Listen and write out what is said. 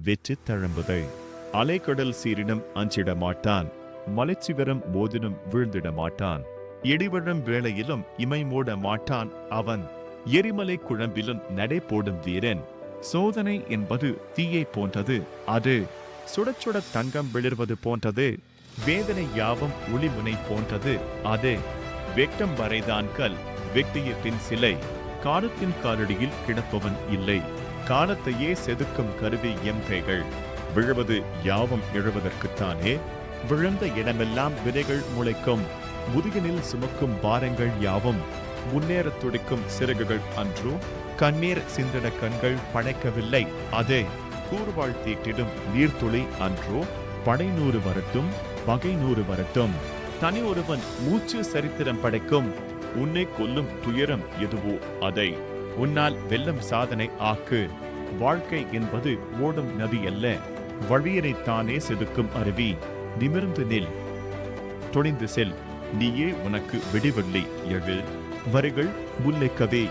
வெற்றி தழும்புது. அலைக்கடல் சீரினும் அஞ்சிட மாட்டான், மலைச்சிகரம் மோதினும் வீழ்ந்திட மாட்டான். இடிவிழும் வேளையிலும் இமை மூட மாட்டான் அவன். எரிமலை குழம்பிலும் நடை போடும் வீரன். சோதனை என்பது தீயை போன்றது, அது சுடச் சுட தங்கம் விளிர்வது போன்றது. வேதனை யாவும் ஒளிமுனை போன்றது, அது வெட்டம் வரைதான் கல், வெட்டிய பின் சிலை. காலத்தின் காலடியில் கிடப்பவன் இல்லை, காலத்தையே செதுக்கும் கருவி எம் கைகள். விழுவது யாவும் எழுவதற்குத்தானே, விழுந்த இடமெல்லாம் விதைகள் முளைக்கும். முதுகினில் சுமக்கும் பாரங்கள் யாவும் முன்னேறத் துடிக்கும் சிறகுகள் அன்றோ. கண்ணீர் சிந்திட கண்கள் படைக்கவில்லை, அதே கூர்வாள் தீட்டிடும் நீர்த்துளி அன்றோ. படை 100 வரட்டும், பகை 100 வரட்டும், தனி ஒருவன் மூச்சு சரித்திரம் படைக்கும். உன்னை கொல்லும் துயரம் எதுவோ அதை உன்னால் வெல்லும் சாதனை ஆக்கு. வாழ்க்கை என்பது ஓடும் நதி அல்ல, வழியரை தானே செதுக்கும் அருவி. நிமிர்ந்து நில், துணிந்து செல், நீயே உனக்கு விடிவெள்ளி. எழு, வரிகள் முல்லைக்கவே.